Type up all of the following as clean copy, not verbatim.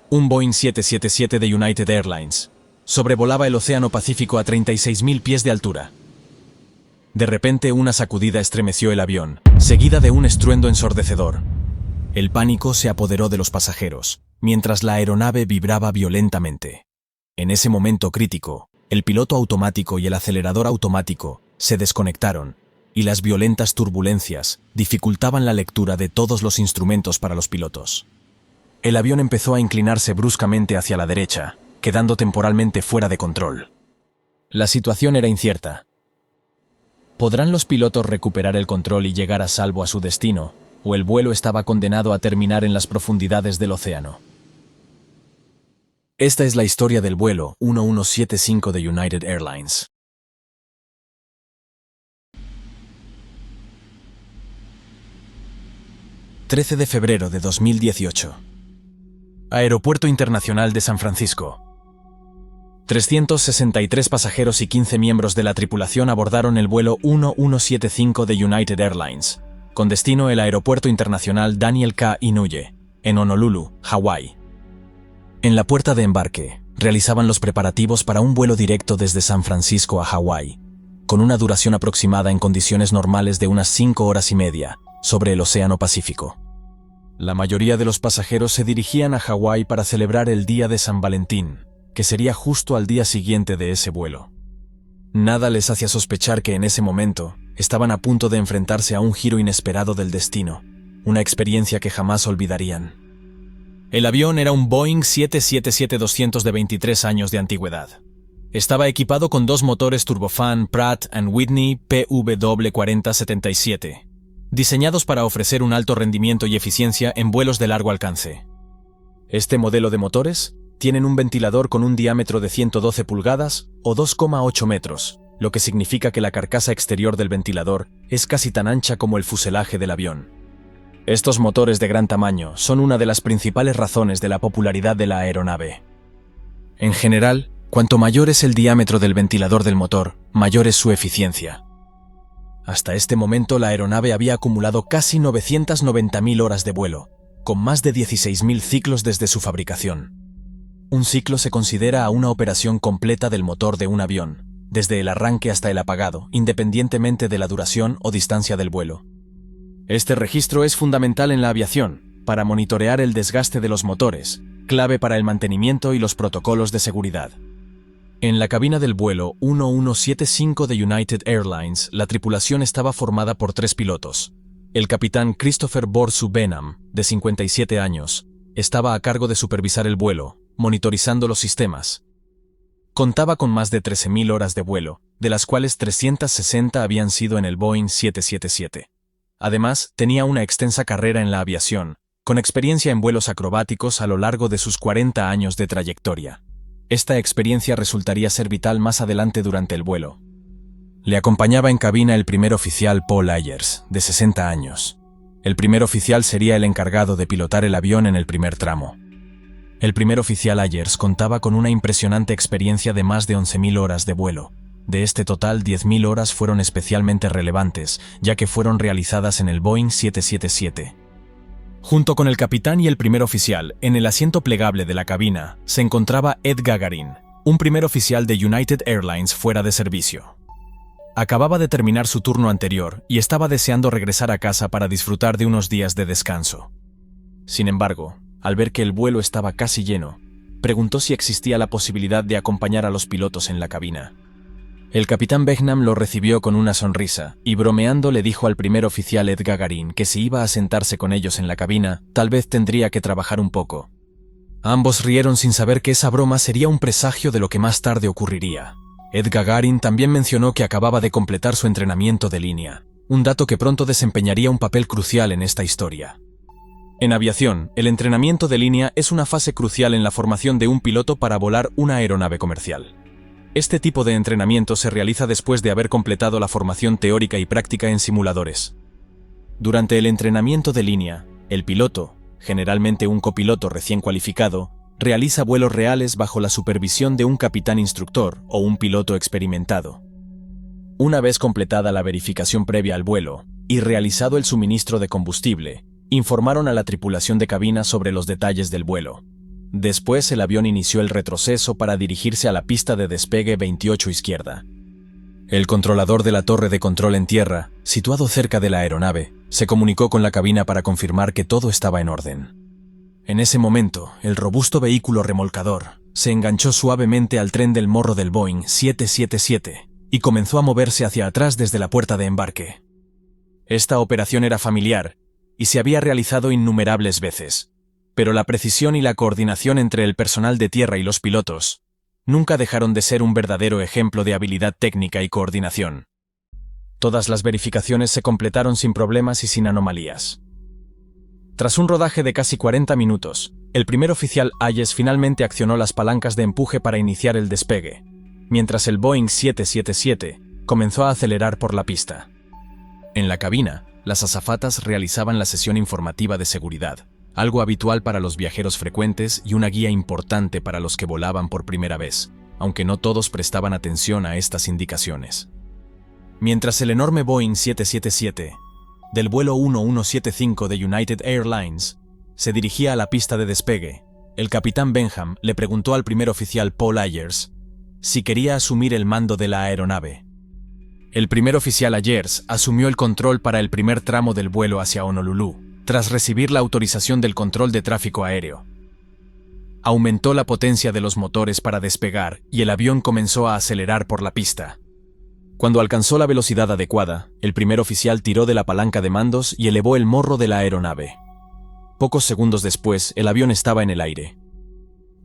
Un Boeing 777 de United Airlines sobrevolaba el Océano Pacífico a 36.000 pies de altura. De repente, una sacudida estremeció el avión, seguida de un estruendo ensordecedor. El pánico se apoderó de los pasajeros, mientras la aeronave vibraba violentamente. En ese momento crítico, el piloto automático y el acelerador automático se desconectaron, y las violentas turbulencias dificultaban la lectura de todos los instrumentos para los pilotos. El avión empezó a inclinarse bruscamente hacia la derecha, quedando temporalmente fuera de control. La situación era incierta. ¿Podrán los pilotos recuperar el control y llegar a salvo a su destino, o el vuelo estaba condenado a terminar en las profundidades del océano? Esta es la historia del vuelo 1175 de United Airlines. ...13 de febrero de 2018... Aeropuerto Internacional de San Francisco. 363 pasajeros y 15 miembros de la tripulación abordaron el vuelo 1175 de United Airlines, con destino el Aeropuerto Internacional Daniel K. Inouye, en Honolulu, Hawái. En la puerta de embarque, realizaban los preparativos para un vuelo directo desde San Francisco a Hawái, con una duración aproximada en condiciones normales de unas 5 horas y media, sobre el Océano Pacífico. La mayoría de los pasajeros se dirigían a Hawái para celebrar el Día de San Valentín, que sería justo al día siguiente de ese vuelo. Nada les hacía sospechar que en ese momento estaban a punto de enfrentarse a un giro inesperado del destino, una experiencia que jamás olvidarían. El avión era un Boeing 777-200 de 23 años de antigüedad. Estaba equipado con 2 motores turbofan Pratt & Whitney PW4077, diseñados para ofrecer un alto rendimiento y eficiencia en vuelos de largo alcance. Este modelo de motores tienen un ventilador con un diámetro de 112 pulgadas o 2,8 metros, lo que significa que la carcasa exterior del ventilador es casi tan ancha como el fuselaje del avión. Estos motores de gran tamaño son una de las principales razones de la popularidad de la aeronave. En general, cuanto mayor es el diámetro del ventilador del motor, mayor es su eficiencia. Hasta este momento la aeronave había acumulado casi 990.000 horas de vuelo, con más de 16.000 ciclos desde su fabricación. Un ciclo se considera a una operación completa del motor de un avión, desde el arranque hasta el apagado, independientemente de la duración o distancia del vuelo. Este registro es fundamental en la aviación, para monitorear el desgaste de los motores, clave para el mantenimiento y los protocolos de seguridad. En la cabina del vuelo 1175 de United Airlines, la tripulación estaba formada por 3 pilotos. El capitán Christopher Borsu Benham, de 57 años, estaba a cargo de supervisar el vuelo, monitorizando los sistemas. Contaba con más de 13.000 horas de vuelo, de las cuales 360 habían sido en el Boeing 777. Además, tenía una extensa carrera en la aviación, con experiencia en vuelos acrobáticos a lo largo de sus 40 años de trayectoria. Esta experiencia resultaría ser vital más adelante durante el vuelo. Le acompañaba en cabina el primer oficial Paul Ayers, de 60 años. El primer oficial sería el encargado de pilotar el avión en el primer tramo. El primer oficial Ayers contaba con una impresionante experiencia de más de 11.000 horas de vuelo. De este total, 10.000 horas fueron especialmente relevantes, ya que fueron realizadas en el Boeing 777. Junto con el capitán y el primer oficial, en el asiento plegable de la cabina, se encontraba Ed Gagarin, un primer oficial de United Airlines fuera de servicio. Acababa de terminar su turno anterior y estaba deseando regresar a casa para disfrutar de unos días de descanso. Sin embargo, al ver que el vuelo estaba casi lleno, preguntó si existía la posibilidad de acompañar a los pilotos en la cabina. El capitán Benham lo recibió con una sonrisa y bromeando le dijo al primer oficial Ed Gagarin que si iba a sentarse con ellos en la cabina, tal vez tendría que trabajar un poco. Ambos rieron sin saber que esa broma sería un presagio de lo que más tarde ocurriría. Ed Gagarin también mencionó que acababa de completar su entrenamiento de línea, un dato que pronto desempeñaría un papel crucial en esta historia. En aviación, el entrenamiento de línea es una fase crucial en la formación de un piloto para volar una aeronave comercial. Este tipo de entrenamiento se realiza después de haber completado la formación teórica y práctica en simuladores. Durante el entrenamiento de línea, el piloto, generalmente un copiloto recién cualificado, realiza vuelos reales bajo la supervisión de un capitán instructor o un piloto experimentado. Una vez completada la verificación previa al vuelo y realizado el suministro de combustible, informaron a la tripulación de cabina sobre los detalles del vuelo. Después el avión inició el retroceso para dirigirse a la pista de despegue 28 izquierda. El controlador de la torre de control en tierra, situado cerca de la aeronave, se comunicó con la cabina para confirmar que todo estaba en orden. En ese momento, el robusto vehículo remolcador se enganchó suavemente al tren del morro del Boeing 777 y comenzó a moverse hacia atrás desde la puerta de embarque. Esta operación era familiar y se había realizado innumerables veces, pero la precisión y la coordinación entre el personal de tierra y los pilotos nunca dejaron de ser un verdadero ejemplo de habilidad técnica y coordinación. Todas las verificaciones se completaron sin problemas y sin anomalías. Tras un rodaje de casi 40 minutos, el primer oficial Hayes finalmente accionó las palancas de empuje para iniciar el despegue, mientras el Boeing 777 comenzó a acelerar por la pista. En la cabina, las azafatas realizaban la sesión informativa de seguridad, algo habitual para los viajeros frecuentes y una guía importante para los que volaban por primera vez, aunque no todos prestaban atención a estas indicaciones. Mientras el enorme Boeing 777, del vuelo 1175 de United Airlines, se dirigía a la pista de despegue, el capitán Benham le preguntó al primer oficial Paul Ayers si quería asumir el mando de la aeronave. El primer oficial Ayers asumió el control para el primer tramo del vuelo hacia Honolulu, tras recibir la autorización del control de tráfico aéreo. Aumentó la potencia de los motores para despegar y el avión comenzó a acelerar por la pista. Cuando alcanzó la velocidad adecuada, el primer oficial tiró de la palanca de mandos y elevó el morro de la aeronave. Pocos segundos después, el avión estaba en el aire.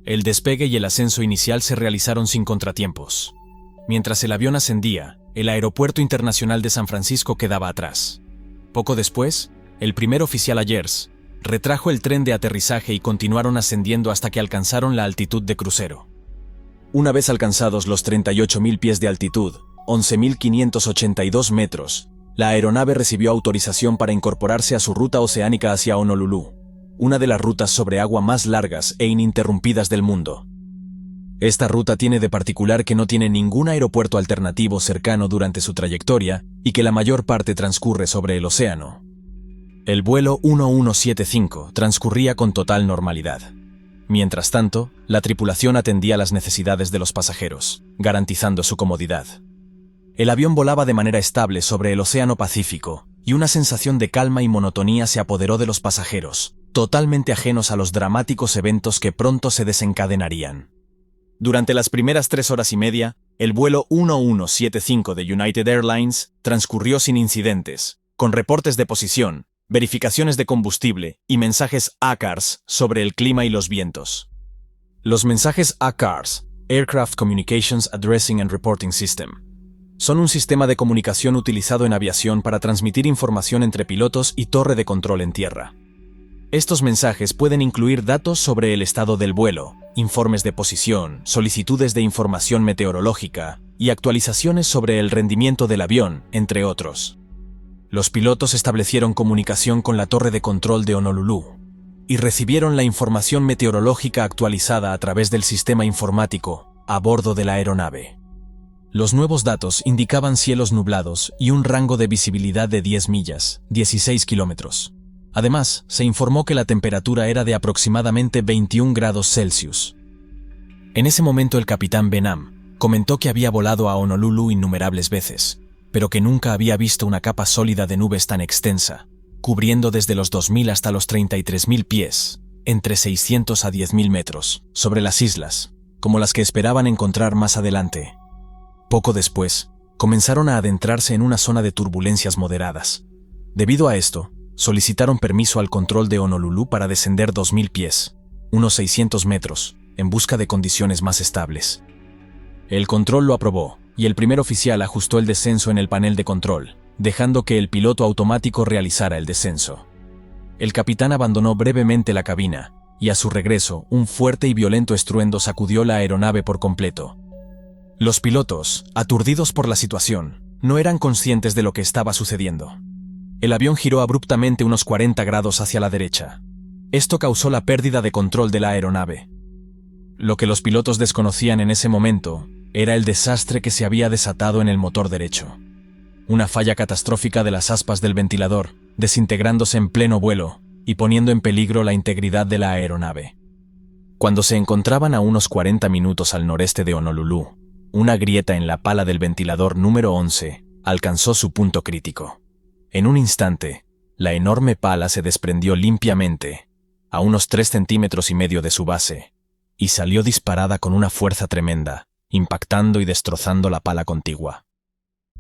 El despegue y el ascenso inicial se realizaron sin contratiempos. Mientras el avión ascendía, el Aeropuerto Internacional de San Francisco quedaba atrás. Poco después, el primer oficial Ayers retrajo el tren de aterrizaje y continuaron ascendiendo hasta que alcanzaron la altitud de crucero. Una vez alcanzados los 38.000 pies de altitud, 11.582 metros, la aeronave recibió autorización para incorporarse a su ruta oceánica hacia Honolulu, una de las rutas sobre agua más largas e ininterrumpidas del mundo. Esta ruta tiene de particular que no tiene ningún aeropuerto alternativo cercano durante su trayectoria y que la mayor parte transcurre sobre el océano. El vuelo 1175 transcurría con total normalidad. Mientras tanto, la tripulación atendía las necesidades de los pasajeros, garantizando su comodidad. El avión volaba de manera estable sobre el Océano Pacífico, y una sensación de calma y monotonía se apoderó de los pasajeros, totalmente ajenos a los dramáticos eventos que pronto se desencadenarían. Durante las primeras 3 horas y media, el vuelo 1175 de United Airlines transcurrió sin incidentes, con reportes de posición, verificaciones de combustible y mensajes ACARS sobre el clima y los vientos. Los mensajes ACARS, Aircraft Communications Addressing and Reporting System, son un sistema de comunicación utilizado en aviación para transmitir información entre pilotos y torre de control en tierra. Estos mensajes pueden incluir datos sobre el estado del vuelo, informes de posición, solicitudes de información meteorológica y actualizaciones sobre el rendimiento del avión, entre otros. Los pilotos establecieron comunicación con la torre de control de Honolulu y recibieron la información meteorológica actualizada a través del sistema informático a bordo de la aeronave. Los nuevos datos indicaban cielos nublados y un rango de visibilidad de 10 millas, 16 kilómetros. Además, se informó que la temperatura era de aproximadamente 21 grados Celsius. En ese momento el capitán Benham comentó que había volado a Honolulu innumerables veces, pero que nunca había visto una capa sólida de nubes tan extensa, cubriendo desde los 2.000 hasta los 33.000 pies, entre 600 a 10.000 metros, sobre las islas, como las que esperaban encontrar más adelante. Poco después, comenzaron a adentrarse en una zona de turbulencias moderadas. Debido a esto, solicitaron permiso al control de Honolulu para descender 2.000 pies, unos 600 metros, en busca de condiciones más estables. El control lo aprobó, y el primer oficial ajustó el descenso en el panel de control, dejando que el piloto automático realizara el descenso. El capitán abandonó brevemente la cabina, y a su regreso, un fuerte y violento estruendo sacudió la aeronave por completo. Los pilotos, aturdidos por la situación, no eran conscientes de lo que estaba sucediendo. El avión giró abruptamente unos 40 grados hacia la derecha. Esto causó la pérdida de control de la aeronave. Lo que los pilotos desconocían en ese momento era el desastre que se había desatado en el motor derecho. Una falla catastrófica de las aspas del ventilador, desintegrándose en pleno vuelo y poniendo en peligro la integridad de la aeronave. Cuando se encontraban a unos 40 minutos al noreste de Honolulu, una grieta en la pala del ventilador número 11 alcanzó su punto crítico. En un instante, la enorme pala se desprendió limpiamente, a unos 3,5 centímetros de su base, y salió disparada con una fuerza tremenda, impactando y destrozando la pala contigua.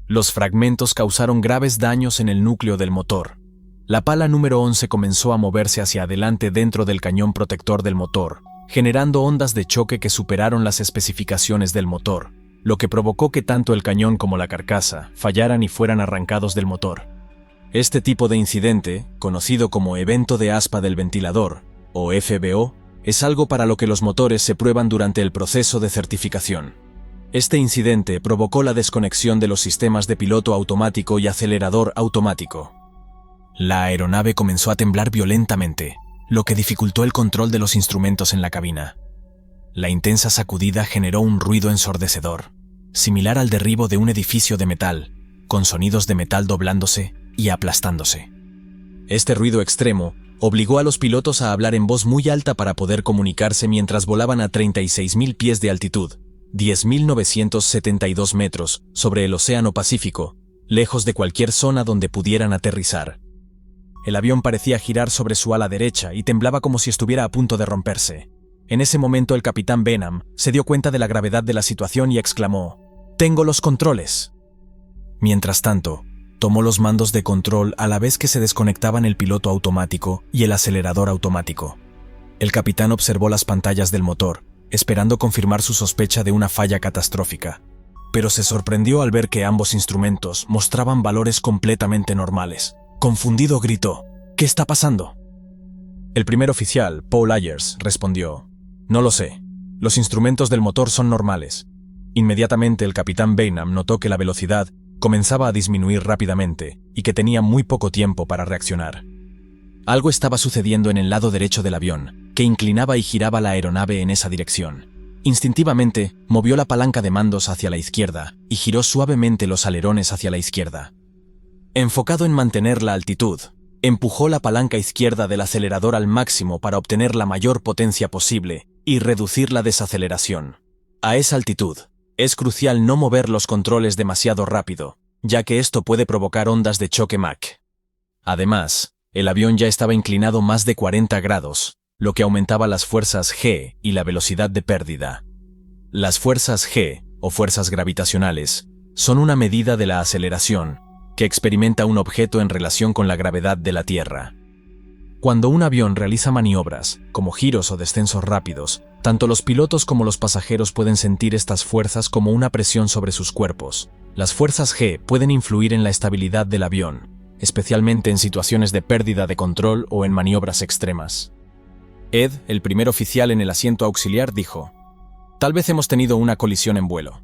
Los fragmentos causaron graves daños en el núcleo del motor. La pala número 11 comenzó a moverse hacia adelante dentro del cañón protector del motor, generando ondas de choque que superaron las especificaciones del motor, lo que provocó que tanto el cañón como la carcasa fallaran y fueran arrancados del motor. Este tipo de incidente, conocido como evento de aspa del ventilador, o FBO, es algo para lo que los motores se prueban durante el proceso de certificación. Este incidente provocó la desconexión de los sistemas de piloto automático y acelerador automático. La aeronave comenzó a temblar violentamente, lo que dificultó el control de los instrumentos en la cabina. La intensa sacudida generó un ruido ensordecedor, similar al derribo de un edificio de metal, con sonidos de metal doblándose y aplastándose. Este ruido extremo obligó a los pilotos a hablar en voz muy alta para poder comunicarse mientras volaban a 36.000 pies de altitud, 10.972 metros, sobre el Océano Pacífico, lejos de cualquier zona donde pudieran aterrizar. El avión parecía girar sobre su ala derecha y temblaba como si estuviera a punto de romperse. En ese momento el capitán Benham se dio cuenta de la gravedad de la situación y exclamó: «¡Tengo los controles!». Mientras tanto, tomó los mandos de control a la vez que se desconectaban el piloto automático y el acelerador automático. El capitán observó las pantallas del motor, esperando confirmar su sospecha de una falla catastrófica, pero se sorprendió al ver que ambos instrumentos mostraban valores completamente normales. Confundido gritó: «¿Qué está pasando?». El primer oficial, Paul Ayers, respondió: «No lo sé. Los instrumentos del motor son normales». Inmediatamente el capitán Benham notó que la velocidad comenzaba a disminuir rápidamente y que tenía muy poco tiempo para reaccionar. Algo estaba sucediendo en el lado derecho del avión, que inclinaba y giraba la aeronave en esa dirección. Instintivamente, movió la palanca de mandos hacia la izquierda y giró suavemente los alerones hacia la izquierda. Enfocado en mantener la altitud, empujó la palanca izquierda del acelerador al máximo para obtener la mayor potencia posible y reducir la desaceleración. A esa altitud, es crucial no mover los controles demasiado rápido, ya que esto puede provocar ondas de choque Mach. Además, el avión ya estaba inclinado más de 40 grados, lo que aumentaba las fuerzas G y la velocidad de pérdida. Las fuerzas G, o fuerzas gravitacionales, son una medida de la aceleración que experimenta un objeto en relación con la gravedad de la Tierra. Cuando un avión realiza maniobras, como giros o descensos rápidos, tanto los pilotos como los pasajeros pueden sentir estas fuerzas como una presión sobre sus cuerpos. Las fuerzas G pueden influir en la estabilidad del avión, especialmente en situaciones de pérdida de control o en maniobras extremas. Ed, el primer oficial en el asiento auxiliar, dijo: «Tal vez hemos tenido una colisión en vuelo.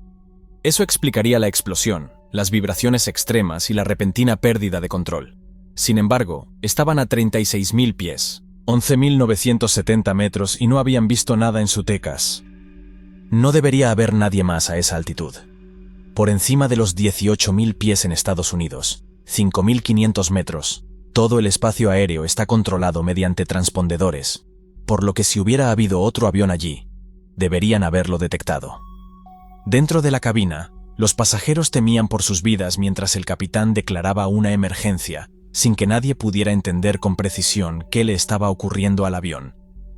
Eso explicaría la explosión, las vibraciones extremas y la repentina pérdida de control. Sin embargo, estaban a 36.000 pies, 11.970 metros y no habían visto nada en su TECAS. No debería haber nadie más a esa altitud. Por encima de los 18.000 pies en Estados Unidos, 5.500 metros, todo el espacio aéreo está controlado mediante transpondedores, por lo que si hubiera habido otro avión allí, deberían haberlo detectado». Dentro de la cabina, los pasajeros temían por sus vidas mientras el capitán declaraba una emergencia, sin que nadie pudiera entender con precisión qué le estaba ocurriendo al avión.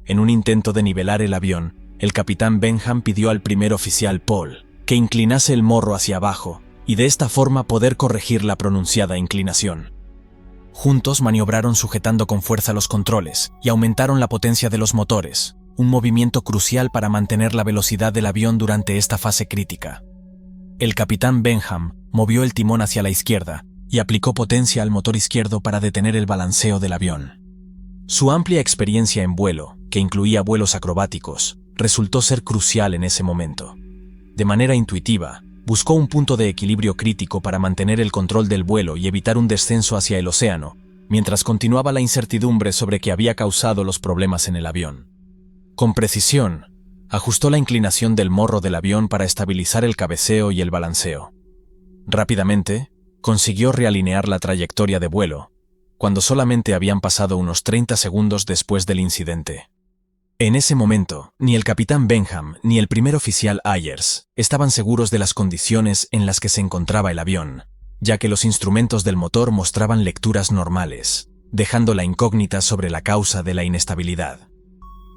En un intento de nivelar el avión, el capitán Benham pidió al primer oficial Paul que inclinase el morro hacia abajo y de esta forma poder corregir la pronunciada inclinación. Juntos maniobraron sujetando con fuerza los controles y aumentaron la potencia de los motores, un movimiento crucial para mantener la velocidad del avión durante esta fase crítica. El capitán Benham movió el timón hacia la izquierda y aplicó potencia al motor izquierdo para detener el balanceo del avión. Su amplia experiencia en vuelo, que incluía vuelos acrobáticos, resultó ser crucial en ese momento. De manera intuitiva, buscó un punto de equilibrio crítico para mantener el control del vuelo y evitar un descenso hacia el océano, mientras continuaba la incertidumbre sobre qué había causado los problemas en el avión. Con precisión, ajustó la inclinación del morro del avión para estabilizar el cabeceo y el balanceo. Rápidamente, consiguió realinear la trayectoria de vuelo, cuando solamente habían pasado unos 30 segundos después del incidente. En ese momento, ni el capitán Benham ni el primer oficial Ayers estaban seguros de las condiciones en las que se encontraba el avión, ya que los instrumentos del motor mostraban lecturas normales, dejando la incógnita sobre la causa de la inestabilidad.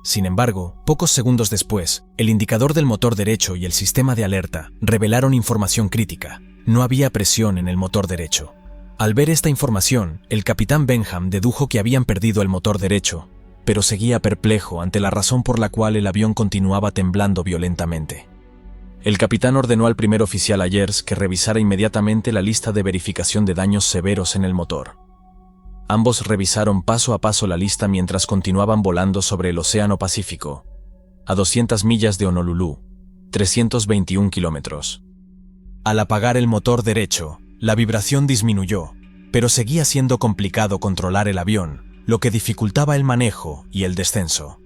Sin embargo, pocos segundos después, el indicador del motor derecho y el sistema de alerta revelaron información crítica. No había presión en el motor derecho. Al ver esta información, el capitán Benham dedujo que habían perdido el motor derecho, pero seguía perplejo ante la razón por la cual el avión continuaba temblando violentamente. El capitán ordenó al primer oficial Ayers que revisara inmediatamente la lista de verificación de daños severos en el motor. Ambos revisaron paso a paso la lista mientras continuaban volando sobre el Océano Pacífico, a 200 millas de Honolulu, 321 kilómetros. Al apagar el motor derecho, la vibración disminuyó, pero seguía siendo complicado controlar el avión, lo que dificultaba el manejo y el descenso.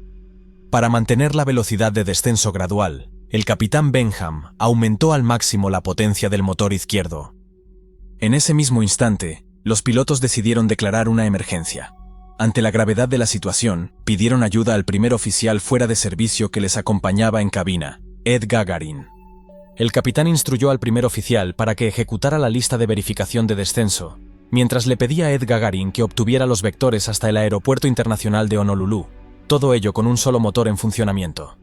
Para mantener la velocidad de descenso gradual, el capitán Benham aumentó al máximo la potencia del motor izquierdo. En ese mismo instante, los pilotos decidieron declarar una emergencia. Ante la gravedad de la situación, pidieron ayuda al primer oficial fuera de servicio que les acompañaba en cabina, Ed Gagarin. El capitán instruyó al primer oficial para que ejecutara la lista de verificación de descenso, mientras le pedía a Ed Gagarin que obtuviera los vectores hasta el Aeropuerto Internacional de Honolulu, todo ello con un solo motor en funcionamiento.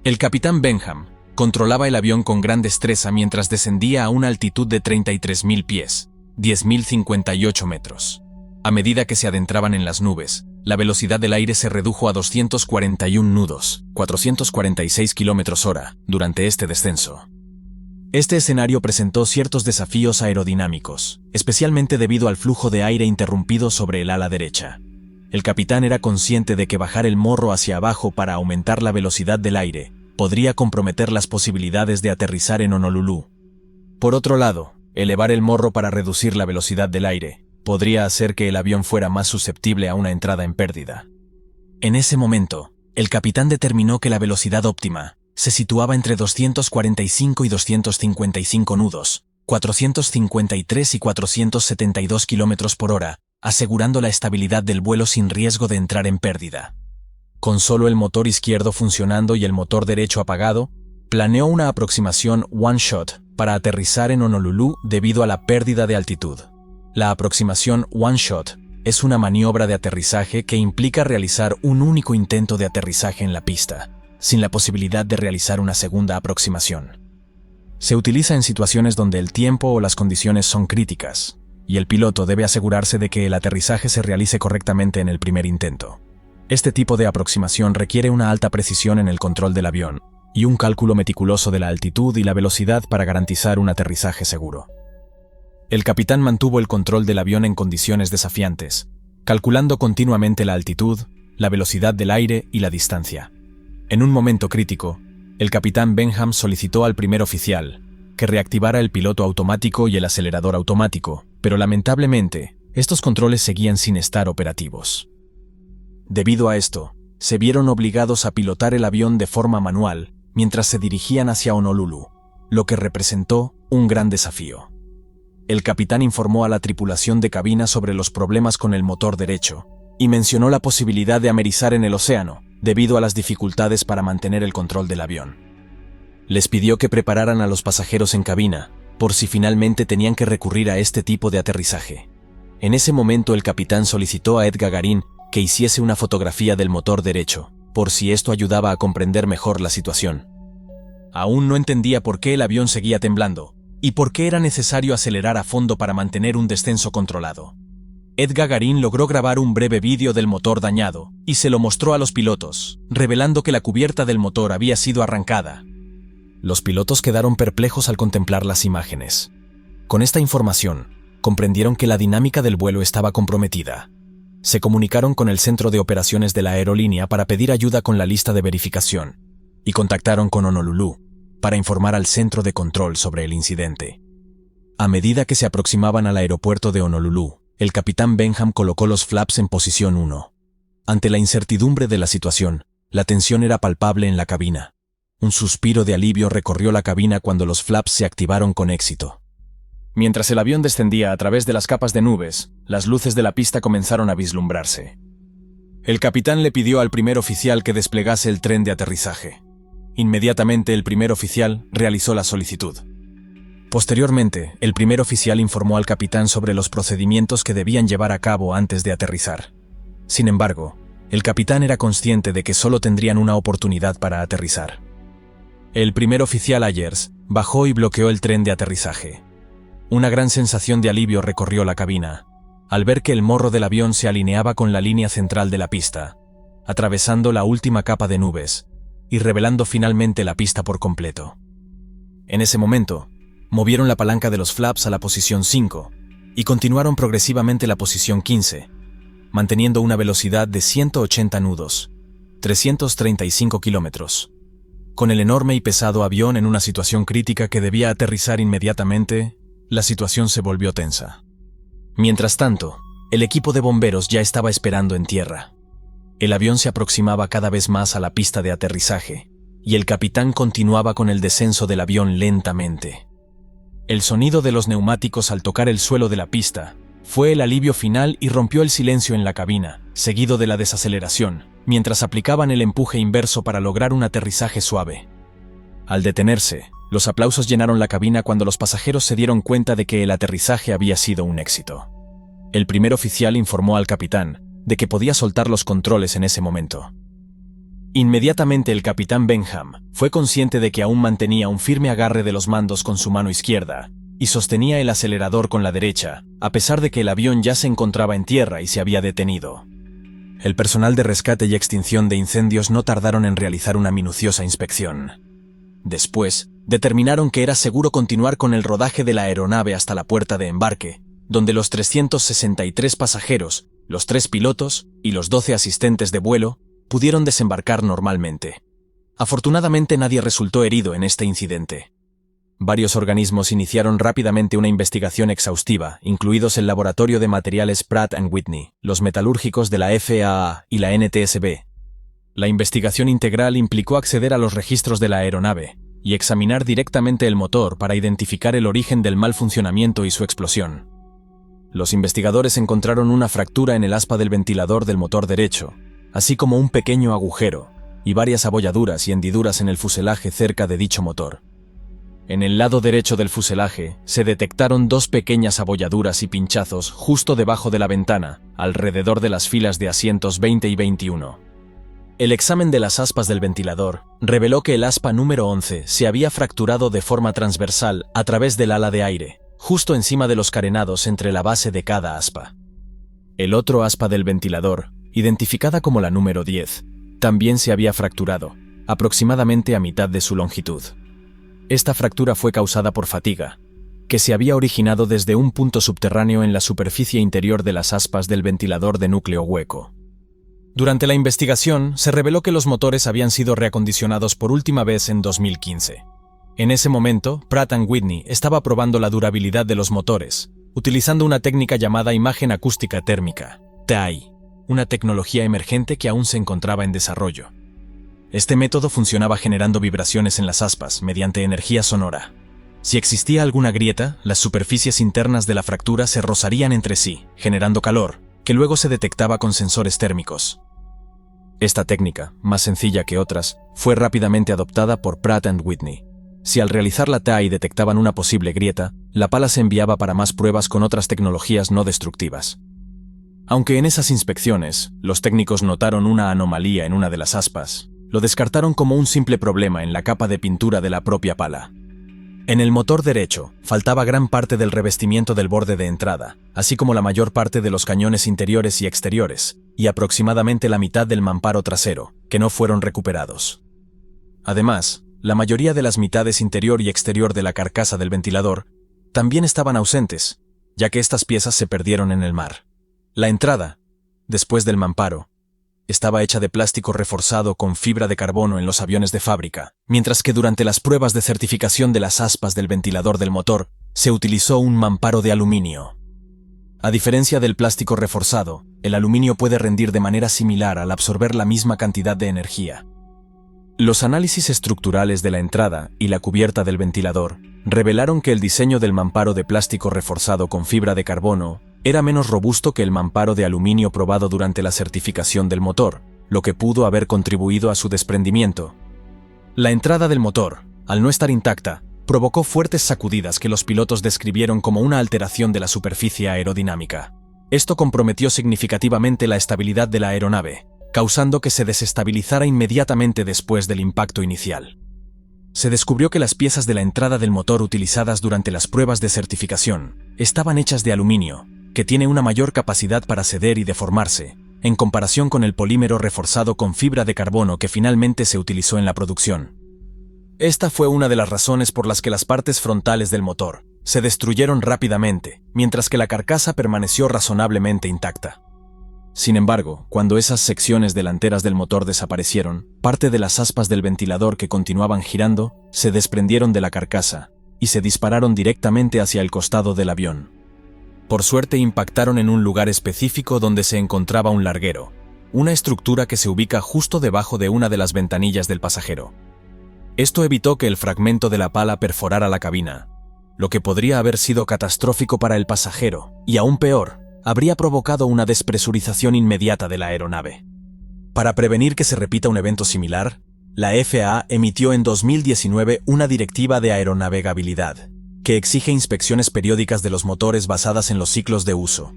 El capitán Benham controlaba el avión con gran destreza mientras descendía a una altitud de 33.000 pies, 10.058 metros. A medida que se adentraban en las nubes, la velocidad del aire se redujo a 241 nudos, 446 km/h, durante este descenso. Este escenario presentó ciertos desafíos aerodinámicos, especialmente debido al flujo de aire interrumpido sobre el ala derecha. El capitán era consciente de que bajar el morro hacia abajo para aumentar la velocidad del aire podría comprometer las posibilidades de aterrizar en Honolulu. Por otro lado, elevar el morro para reducir la velocidad del aire podría hacer que el avión fuera más susceptible a una entrada en pérdida. En ese momento, el capitán determinó que la velocidad óptima se situaba entre 245 y 255 nudos, 453 y 472 km/h, asegurando la estabilidad del vuelo sin riesgo de entrar en pérdida. Con solo el motor izquierdo funcionando y el motor derecho apagado, planeó una aproximación one-shot para aterrizar en Honolulu debido a la pérdida de altitud. La aproximación one-shot es una maniobra de aterrizaje que implica realizar un único intento de aterrizaje en la pista, sin la posibilidad de realizar una segunda aproximación. Se utiliza en situaciones donde el tiempo o las condiciones son críticas, y el piloto debe asegurarse de que el aterrizaje se realice correctamente en el primer intento. Este tipo de aproximación requiere una alta precisión en el control del avión y un cálculo meticuloso de la altitud y la velocidad para garantizar un aterrizaje seguro. El capitán mantuvo el control del avión en condiciones desafiantes, calculando continuamente la altitud, la velocidad del aire y la distancia. En un momento crítico, el capitán Benham solicitó al primer oficial que reactivara el piloto automático y el acelerador automático, pero lamentablemente, estos controles seguían sin estar operativos. Debido a esto, se vieron obligados a pilotar el avión de forma manual mientras se dirigían hacia Honolulu, lo que representó un gran desafío. El capitán informó a la tripulación de cabina sobre los problemas con el motor derecho y mencionó la posibilidad de amerizar en el océano debido a las dificultades para mantener el control del avión. Les pidió que prepararan a los pasajeros en cabina por si finalmente tenían que recurrir a este tipo de aterrizaje. En ese momento el capitán solicitó a Ed Gagarin que hiciese una fotografía del motor derecho, por si esto ayudaba a comprender mejor la situación. Aún no entendía por qué el avión seguía temblando y por qué era necesario acelerar a fondo para mantener un descenso controlado. Ed Gagarin logró grabar un breve vídeo del motor dañado y se lo mostró a los pilotos, revelando que la cubierta del motor había sido arrancada. Los pilotos quedaron perplejos al contemplar las imágenes. Con esta información, comprendieron que la dinámica del vuelo estaba comprometida. Se comunicaron con el centro de operaciones de la aerolínea para pedir ayuda con la lista de verificación y contactaron con Honolulu para informar al centro de control sobre el incidente. A medida que se aproximaban al aeropuerto de Honolulu, el capitán Benham colocó los flaps en posición 1. Ante la incertidumbre de la situación, la tensión era palpable en la cabina. Un suspiro de alivio recorrió la cabina cuando los flaps se activaron con éxito. Mientras el avión descendía a través de las capas de nubes, las luces de la pista comenzaron a vislumbrarse. El capitán le pidió al primer oficial que desplegase el tren de aterrizaje. Inmediatamente el primer oficial realizó la solicitud. Posteriormente, el primer oficial informó al capitán sobre los procedimientos que debían llevar a cabo antes de aterrizar. Sin embargo, el capitán era consciente de que solo tendrían una oportunidad para aterrizar. El primer oficial Ayers bajó y bloqueó el tren de aterrizaje. Una gran sensación de alivio recorrió la cabina, al ver que el morro del avión se alineaba con la línea central de la pista, atravesando la última capa de nubes y revelando finalmente la pista por completo. En ese momento, movieron la palanca de los flaps a la posición 5 y continuaron progresivamente la posición 15, manteniendo una velocidad de 180 nudos, 335 kilómetros. Con el enorme y pesado avión en una situación crítica que debía aterrizar inmediatamente, la situación se volvió tensa. Mientras tanto, el equipo de bomberos ya estaba esperando en tierra. El avión se aproximaba cada vez más a la pista de aterrizaje, y el capitán continuaba con el descenso del avión lentamente. El sonido de los neumáticos al tocar el suelo de la pista fue el alivio final y rompió el silencio en la cabina, seguido de la desaceleración, mientras aplicaban el empuje inverso para lograr un aterrizaje suave. Al detenerse, los aplausos llenaron la cabina cuando los pasajeros se dieron cuenta de que el aterrizaje había sido un éxito. El primer oficial informó al capitán de que podía soltar los controles en ese momento. Inmediatamente el capitán Benham fue consciente de que aún mantenía un firme agarre de los mandos con su mano izquierda y sostenía el acelerador con la derecha, a pesar de que el avión ya se encontraba en tierra y se había detenido. El personal de rescate y extinción de incendios no tardaron en realizar una minuciosa inspección. Después, determinaron que era seguro continuar con el rodaje de la aeronave hasta la puerta de embarque, donde los 363 pasajeros, los 3 pilotos y los 12 asistentes de vuelo pudieron desembarcar normalmente. Afortunadamente nadie resultó herido en este incidente. Varios organismos iniciaron rápidamente una investigación exhaustiva, incluidos el Laboratorio de Materiales Pratt & Whitney, los metalúrgicos de la FAA y la NTSB. La investigación integral implicó acceder a los registros de la aeronave y examinar directamente el motor para identificar el origen del mal funcionamiento y su explosión. Los investigadores encontraron una fractura en el aspa del ventilador del motor derecho, así como un pequeño agujero y varias abolladuras y hendiduras en el fuselaje cerca de dicho motor. En el lado derecho del fuselaje se detectaron 2 pequeñas abolladuras y pinchazos justo debajo de la ventana, alrededor de las filas de asientos 20 y 21. El examen de las aspas del ventilador reveló que el aspa número 11 se había fracturado de forma transversal a través del ala de aire, justo encima de los carenados entre la base de cada aspa. El otro aspa del ventilador, identificada como la número 10, también se había fracturado, aproximadamente a mitad de su longitud. Esta fractura fue causada por fatiga, que se había originado desde un punto subterráneo en la superficie interior de las aspas del ventilador de núcleo hueco. Durante la investigación, se reveló que los motores habían sido reacondicionados por última vez en 2015. En ese momento, Pratt & Whitney estaba probando la durabilidad de los motores, utilizando una técnica llamada imagen acústica térmica, TAI, una tecnología emergente que aún se encontraba en desarrollo. Este método funcionaba generando vibraciones en las aspas mediante energía sonora. Si existía alguna grieta, las superficies internas de la fractura se rozarían entre sí, generando calor, que luego se detectaba con sensores térmicos. Esta técnica, más sencilla que otras, fue rápidamente adoptada por Pratt & Whitney. Si al realizar la TAI detectaban una posible grieta, la pala se enviaba para más pruebas con otras tecnologías no destructivas. Aunque en esas inspecciones, los técnicos notaron una anomalía en una de las aspas, lo descartaron como un simple problema en la capa de pintura de la propia pala. En el motor derecho, faltaba gran parte del revestimiento del borde de entrada, así como la mayor parte de los cañones interiores y exteriores, y aproximadamente la mitad del mamparo trasero, que no fueron recuperados. Además, la mayoría de las mitades interior y exterior de la carcasa del ventilador también estaban ausentes, ya que estas piezas se perdieron en el mar. La entrada, después del mamparo, estaba hecha de plástico reforzado con fibra de carbono en los aviones de fábrica, mientras que durante las pruebas de certificación de las aspas del ventilador del motor, se utilizó un mamparo de aluminio. A diferencia del plástico reforzado, el aluminio puede rendir de manera similar al absorber la misma cantidad de energía. Los análisis estructurales de la entrada y la cubierta del ventilador revelaron que el diseño del mamparo de plástico reforzado con fibra de carbono Era menos robusto que el mamparo de aluminio probado durante la certificación del motor, lo que pudo haber contribuido a su desprendimiento. La entrada del motor, al no estar intacta, provocó fuertes sacudidas que los pilotos describieron como una alteración de la superficie aerodinámica. Esto comprometió significativamente la estabilidad de la aeronave, causando que se desestabilizara inmediatamente después del impacto inicial. Se descubrió que las piezas de la entrada del motor utilizadas durante las pruebas de certificación estaban hechas de aluminio, que tiene una mayor capacidad para ceder y deformarse, en comparación con el polímero reforzado con fibra de carbono que finalmente se utilizó en la producción. Esta fue una de las razones por las que las partes frontales del motor se destruyeron rápidamente, mientras que la carcasa permaneció razonablemente intacta. Sin embargo, cuando esas secciones delanteras del motor desaparecieron, parte de las aspas del ventilador que continuaban girando se desprendieron de la carcasa y se dispararon directamente hacia el costado del avión. Por suerte impactaron en un lugar específico donde se encontraba un larguero, una estructura que se ubica justo debajo de una de las ventanillas del pasajero. Esto evitó que el fragmento de la pala perforara la cabina, lo que podría haber sido catastrófico para el pasajero, y aún peor, habría provocado una despresurización inmediata de la aeronave. Para prevenir que se repita un evento similar, la FAA emitió en 2019 una directiva de aeronavegabilidad, que exige inspecciones periódicas de los motores basadas en los ciclos de uso.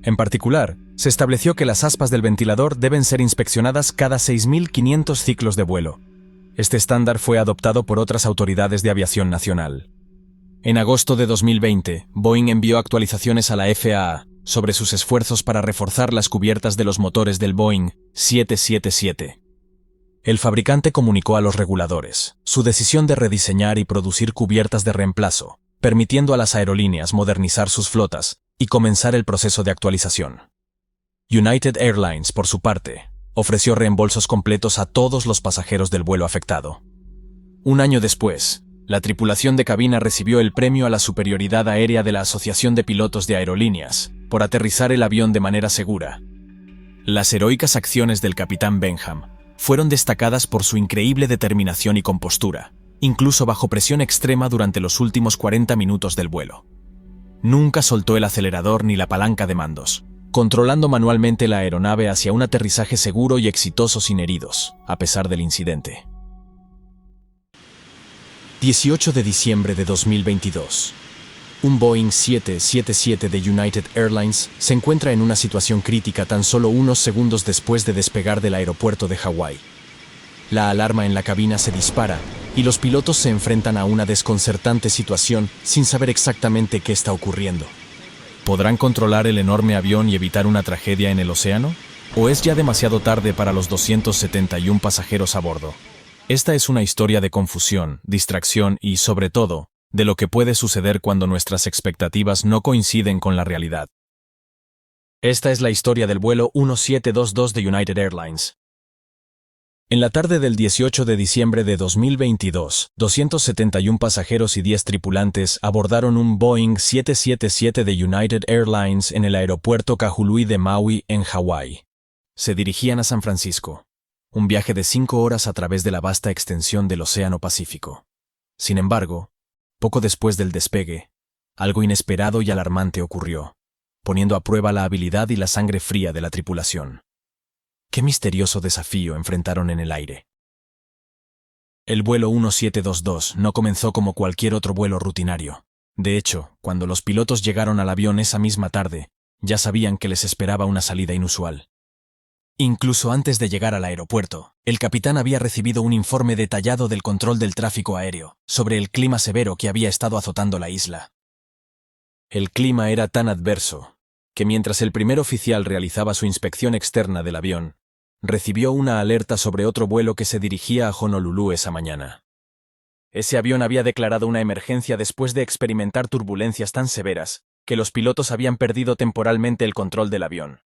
En particular, se estableció que las aspas del ventilador deben ser inspeccionadas cada 6.500 ciclos de vuelo. Este estándar fue adoptado por otras autoridades de aviación nacional. En agosto de 2020, Boeing envió actualizaciones a la FAA sobre sus esfuerzos para reforzar las cubiertas de los motores del Boeing 777. El fabricante comunicó a los reguladores su decisión de rediseñar y producir cubiertas de reemplazo, permitiendo a las aerolíneas modernizar sus flotas y comenzar el proceso de actualización. United Airlines, por su parte, ofreció reembolsos completos a todos los pasajeros del vuelo afectado. Un año después, la tripulación de cabina recibió el premio a la superioridad aérea de la Asociación de Pilotos de Aerolíneas por aterrizar el avión de manera segura. Las heroicas acciones del capitán Benham fueron destacadas por su increíble determinación y compostura, incluso bajo presión extrema durante los últimos 40 minutos del vuelo. Nunca soltó el acelerador ni la palanca de mandos, controlando manualmente la aeronave hacia un aterrizaje seguro y exitoso sin heridos, a pesar del incidente. 18 de diciembre de 2022. Un Boeing 777 de United Airlines se encuentra en una situación crítica tan solo unos segundos después de despegar del aeropuerto de Hawái. La alarma en la cabina se dispara y los pilotos se enfrentan a una desconcertante situación sin saber exactamente qué está ocurriendo. ¿Podrán controlar el enorme avión y evitar una tragedia en el océano? ¿O es ya demasiado tarde para los 271 pasajeros a bordo? Esta es una historia de confusión, distracción y, sobre todo, de lo que puede suceder cuando nuestras expectativas no coinciden con la realidad. Esta es la historia del vuelo 1722 de United Airlines. En la tarde del 18 de diciembre de 2022, 271 pasajeros y 10 tripulantes abordaron un Boeing 777 de United Airlines en el aeropuerto Kahului de Maui, en Hawái. Se dirigían a San Francisco, un viaje de 5 horas a través de la vasta extensión del Océano Pacífico. Sin embargo, poco después del despegue, algo inesperado y alarmante ocurrió, poniendo a prueba la habilidad y la sangre fría de la tripulación. ¿Qué misterioso desafío enfrentaron en el aire? El vuelo 1722 no comenzó como cualquier otro vuelo rutinario. De hecho, cuando los pilotos llegaron al avión esa misma tarde, ya sabían que les esperaba una salida inusual. Incluso antes de llegar al aeropuerto, el capitán había recibido un informe detallado del control del tráfico aéreo sobre el clima severo que había estado azotando la isla. El clima era tan adverso que mientras el primer oficial realizaba su inspección externa del avión, recibió una alerta sobre otro vuelo que se dirigía a Honolulu esa mañana. Ese avión había declarado una emergencia después de experimentar turbulencias tan severas que los pilotos habían perdido temporalmente el control del avión.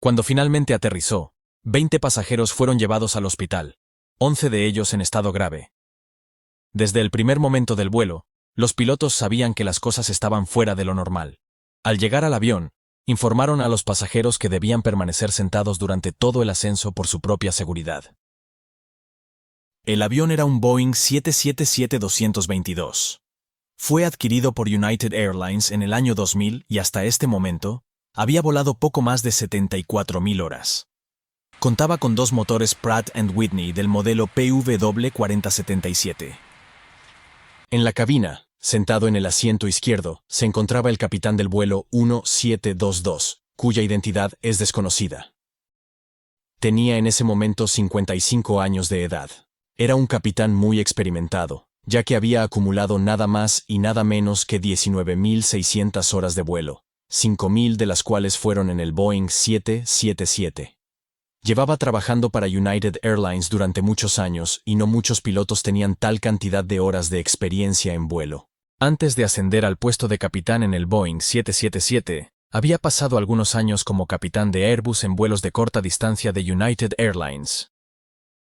Cuando finalmente aterrizó, 20 pasajeros fueron llevados al hospital, 11 de ellos en estado grave. Desde el primer momento del vuelo, los pilotos sabían que las cosas estaban fuera de lo normal. Al llegar al avión, informaron a los pasajeros que debían permanecer sentados durante todo el ascenso por su propia seguridad. El avión era un Boeing 777-222. Fue adquirido por United Airlines en el año 2000 y hasta este momento había volado poco más de 74.000 horas. Contaba con dos motores Pratt & Whitney del modelo PW4077. En la cabina, sentado en el asiento izquierdo, se encontraba el capitán del vuelo 1722, cuya identidad es desconocida. Tenía en ese momento 55 años de edad. Era un capitán muy experimentado, ya que había acumulado nada más y nada menos que 19.600 horas de vuelo, 5.000 de las cuales fueron en el Boeing 777. Llevaba trabajando para United Airlines durante muchos años y no muchos pilotos tenían tal cantidad de horas de experiencia en vuelo. Antes de ascender al puesto de capitán en el Boeing 777, había pasado algunos años como capitán de Airbus en vuelos de corta distancia de United Airlines.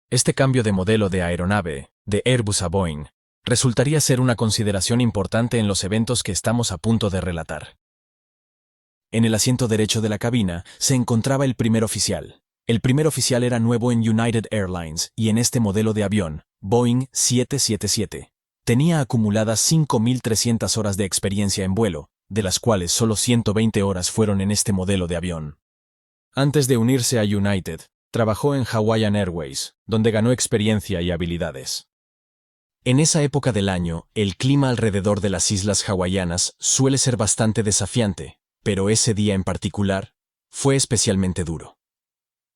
Este cambio de modelo de aeronave, de Airbus a Boeing, resultaría ser una consideración importante en los eventos que estamos a punto de relatar. En el asiento derecho de la cabina se encontraba el primer oficial. El primer oficial era nuevo en United Airlines y en este modelo de avión, Boeing 777, tenía acumuladas 5.300 horas de experiencia en vuelo, de las cuales solo 120 horas fueron en este modelo de avión. Antes de unirse a United, trabajó en Hawaiian Airways, donde ganó experiencia y habilidades. En esa época del año, el clima alrededor de las islas hawaianas suele ser bastante desafiante, pero ese día en particular fue especialmente duro.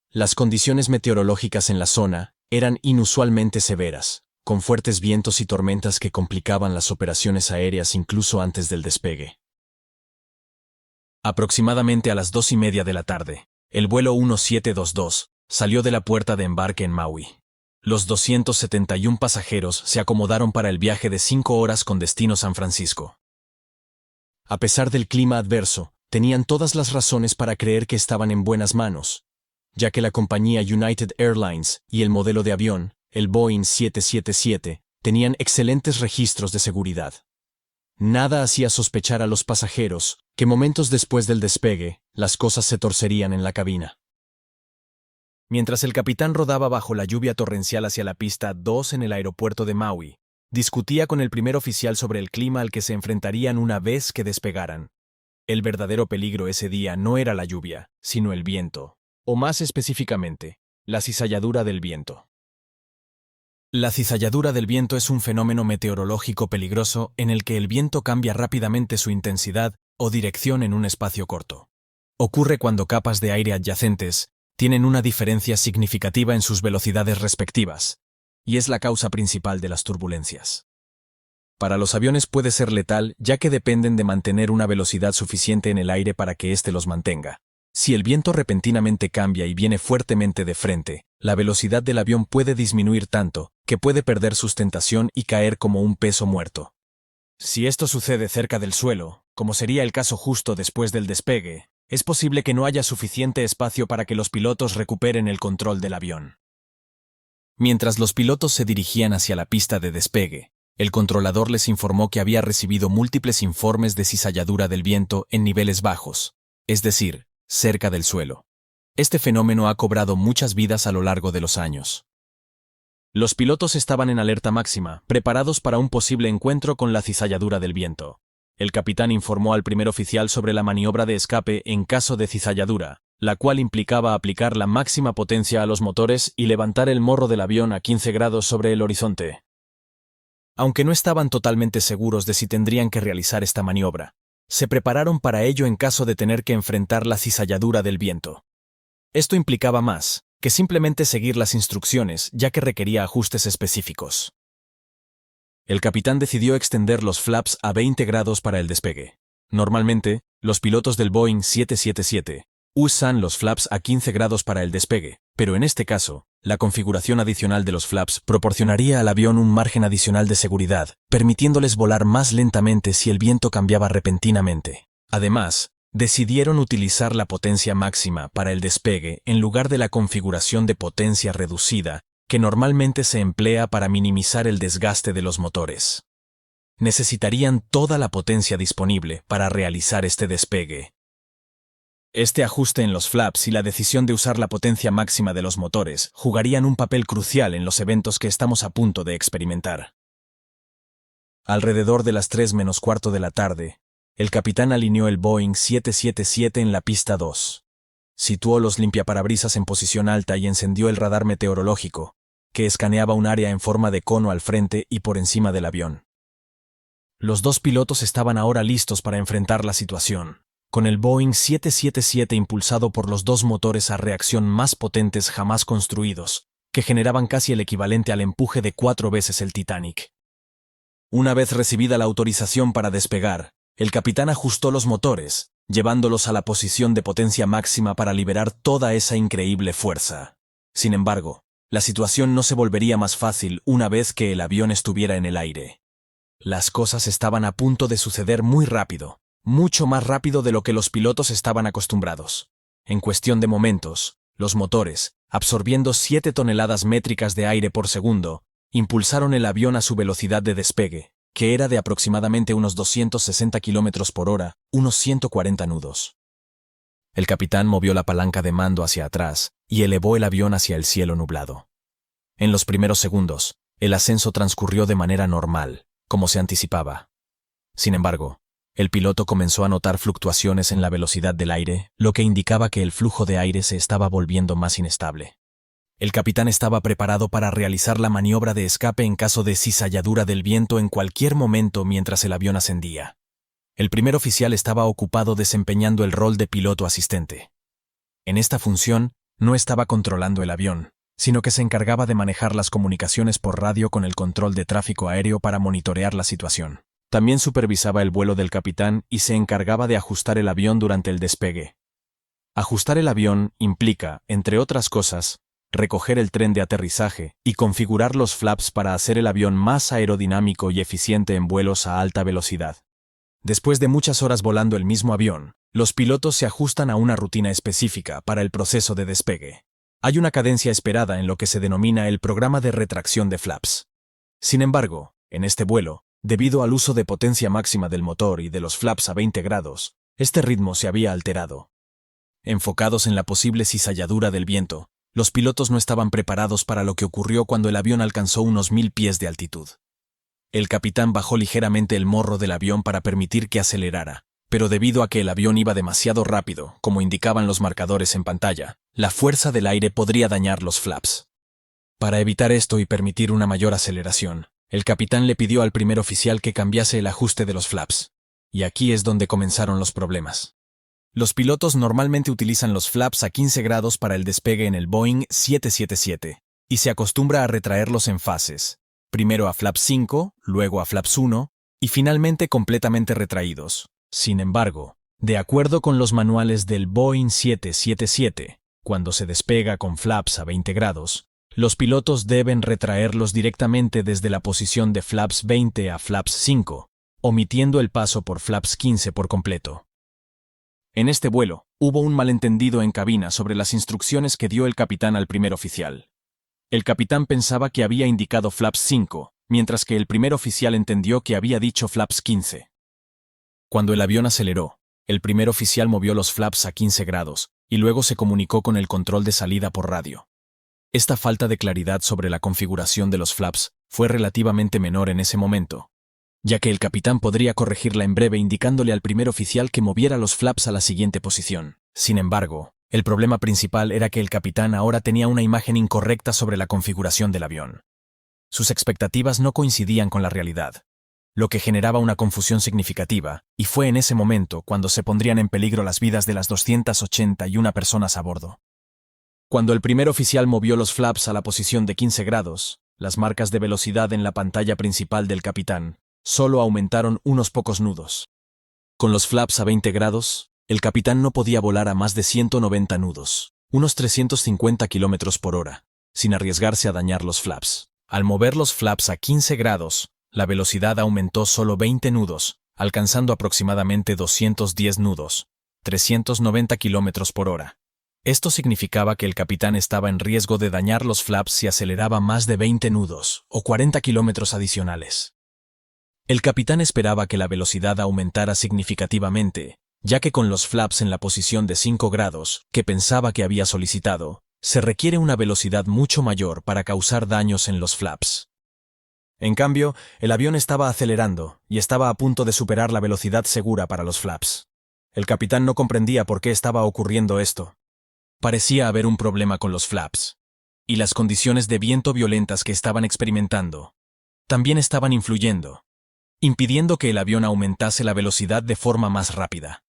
Las condiciones meteorológicas en la zona eran inusualmente severas, con fuertes vientos y tormentas que complicaban las operaciones aéreas incluso antes del despegue. Aproximadamente a las 2:30 de la tarde, el vuelo 1722 salió de la puerta de embarque en Maui. Los 271 pasajeros se acomodaron para el viaje de 5 horas con destino San Francisco. A pesar del clima adverso, tenían todas las razones para creer que estaban en buenas manos, ya que la compañía United Airlines y el modelo de avión, el Boeing 777, tenían excelentes registros de seguridad. Nada hacía sospechar a los pasajeros que momentos después del despegue, las cosas se torcerían en la cabina. Mientras el capitán rodaba bajo la lluvia torrencial hacia la pista 2 en el aeropuerto de Maui, discutía con el primer oficial sobre el clima al que se enfrentarían una vez que despegaran. El verdadero peligro ese día no era la lluvia, sino el viento. O más específicamente, la cizalladura del viento. La cizalladura del viento es un fenómeno meteorológico peligroso en el que el viento cambia rápidamente su intensidad o dirección en un espacio corto. Ocurre cuando capas de aire adyacentes tienen una diferencia significativa en sus velocidades respectivas, y es la causa principal de las turbulencias. Para los aviones puede ser letal ya que dependen de mantener una velocidad suficiente en el aire para que éste los mantenga. Si el viento repentinamente cambia y viene fuertemente de frente, la velocidad del avión puede disminuir tanto que puede perder sustentación y caer como un peso muerto. Si esto sucede cerca del suelo, como sería el caso justo después del despegue, es posible que no haya suficiente espacio para que los pilotos recuperen el control del avión. Mientras los pilotos se dirigían hacia la pista de despegue, el controlador les informó que había recibido múltiples informes de cizalladura del viento en niveles bajos, es decir, cerca del suelo. Este fenómeno ha cobrado muchas vidas a lo largo de los años. Los pilotos estaban en alerta máxima, preparados para un posible encuentro con la cizalladura del viento. El capitán informó al primer oficial sobre la maniobra de escape en caso de cizalladura, la cual implicaba aplicar la máxima potencia a los motores y levantar el morro del avión a 15 grados sobre el horizonte. Aunque no estaban totalmente seguros de si tendrían que realizar esta maniobra, se prepararon para ello en caso de tener que enfrentar la cizalladura del viento. Esto implicaba más que simplemente seguir las instrucciones, ya que requería ajustes específicos. El capitán decidió extender los flaps a 20 grados para el despegue. Normalmente, los pilotos del Boeing 777 usan los flaps a 15 grados para el despegue, pero en este caso, la configuración adicional de los flaps proporcionaría al avión un margen adicional de seguridad, permitiéndoles volar más lentamente si el viento cambiaba repentinamente. Además, decidieron utilizar la potencia máxima para el despegue en lugar de la configuración de potencia reducida que normalmente se emplea para minimizar el desgaste de los motores. Necesitarían toda la potencia disponible para realizar este despegue. Este ajuste en los flaps y la decisión de usar la potencia máxima de los motores jugarían un papel crucial en los eventos que estamos a punto de experimentar. Alrededor de las 3 menos cuarto de la tarde, el capitán alineó el Boeing 777 en la pista 2. Situó los limpiaparabrisas en posición alta y encendió el radar meteorológico, que escaneaba un área en forma de cono al frente y por encima del avión. Los dos pilotos estaban ahora listos para enfrentar la situación, con el Boeing 777 impulsado por los dos motores a reacción más potentes jamás construidos, que generaban casi el equivalente al empuje de 4 veces el Titanic. Una vez recibida la autorización para despegar, el capitán ajustó los motores, llevándolos a la posición de potencia máxima para liberar toda esa increíble fuerza. Sin embargo, la situación no se volvería más fácil una vez que el avión estuviera en el aire. Las cosas estaban a punto de suceder muy rápido, mucho más rápido de lo que los pilotos estaban acostumbrados. En cuestión de momentos, los motores, absorbiendo 7 toneladas métricas de aire por segundo, impulsaron el avión a su velocidad de despegue, que era de aproximadamente unos 260 km por hora, unos 140 nudos. El capitán movió la palanca de mando hacia atrás y elevó el avión hacia el cielo nublado. En los primeros segundos, el ascenso transcurrió de manera normal, como se anticipaba. Sin embargo, el piloto comenzó a notar fluctuaciones en la velocidad del aire, lo que indicaba que el flujo de aire se estaba volviendo más inestable. El capitán estaba preparado para realizar la maniobra de escape en caso de cizalladura del viento en cualquier momento mientras el avión ascendía. El primer oficial estaba ocupado desempeñando el rol de piloto asistente. En esta función, no estaba controlando el avión, sino que se encargaba de manejar las comunicaciones por radio con el control de tráfico aéreo para monitorear la situación. También supervisaba el vuelo del capitán y se encargaba de ajustar el avión durante el despegue. Ajustar el avión implica, entre otras cosas, recoger el tren de aterrizaje y configurar los flaps para hacer el avión más aerodinámico y eficiente en vuelos a alta velocidad. Después de muchas horas volando el mismo avión, los pilotos se ajustan a una rutina específica para el proceso de despegue. Hay una cadencia esperada en lo que se denomina el programa de retracción de flaps. Sin embargo, en este vuelo, debido al uso de potencia máxima del motor y de los flaps a 20 grados, este ritmo se había alterado. Enfocados en la posible cizalladura del viento, los pilotos no estaban preparados para lo que ocurrió cuando el avión alcanzó unos 1000 pies de altitud. El capitán bajó ligeramente el morro del avión para permitir que acelerara, pero debido a que el avión iba demasiado rápido, como indicaban los marcadores en pantalla, la fuerza del aire podría dañar los flaps. Para evitar esto y permitir una mayor aceleración, el capitán le pidió al primer oficial que cambiase el ajuste de los flaps. Y aquí es donde comenzaron los problemas. Los pilotos normalmente utilizan los flaps a 15 grados para el despegue en el Boeing 777, y se acostumbra a retraerlos en fases, primero a flaps 5, luego a flaps 1, y finalmente completamente retraídos. Sin embargo, de acuerdo con los manuales del Boeing 777, cuando se despega con flaps a 20 grados, los pilotos deben retraerlos directamente desde la posición de flaps 20 a flaps 5, omitiendo el paso por flaps 15 por completo. En este vuelo, hubo un malentendido en cabina sobre las instrucciones que dio el capitán al primer oficial. El capitán pensaba que había indicado flaps 5, mientras que el primer oficial entendió que había dicho flaps 15. Cuando el avión aceleró, el primer oficial movió los flaps a 15 grados y luego se comunicó con el control de salida por radio. Esta falta de claridad sobre la configuración de los flaps fue relativamente menor en ese momento, ya que el capitán podría corregirla en breve indicándole al primer oficial que moviera los flaps a la siguiente posición. Sin embargo, el problema principal era que el capitán ahora tenía una imagen incorrecta sobre la configuración del avión. Sus expectativas no coincidían con la realidad, lo que generaba una confusión significativa, y fue en ese momento cuando se pondrían en peligro las vidas de las 281 personas a bordo. Cuando el primer oficial movió los flaps a la posición de 15 grados, las marcas de velocidad en la pantalla principal del capitán solo aumentaron unos pocos nudos. Con los flaps a 20 grados, el capitán no podía volar a más de 190 nudos, unos 350 km por hora, sin arriesgarse a dañar los flaps. Al mover los flaps a 15 grados, la velocidad aumentó solo 20 nudos, alcanzando aproximadamente 210 nudos, 390 km por hora. Esto significaba que el capitán estaba en riesgo de dañar los flaps si aceleraba más de 20 nudos, o 40 kilómetros adicionales. El capitán esperaba que la velocidad aumentara significativamente, ya que con los flaps en la posición de 5 grados, que pensaba que había solicitado, se requiere una velocidad mucho mayor para causar daños en los flaps. En cambio, el avión estaba acelerando y estaba a punto de superar la velocidad segura para los flaps. El capitán no comprendía por qué estaba ocurriendo esto. Parecía haber un problema con los flaps, y las condiciones de viento violentas que estaban experimentando también estaban influyendo, impidiendo que el avión aumentase la velocidad de forma más rápida.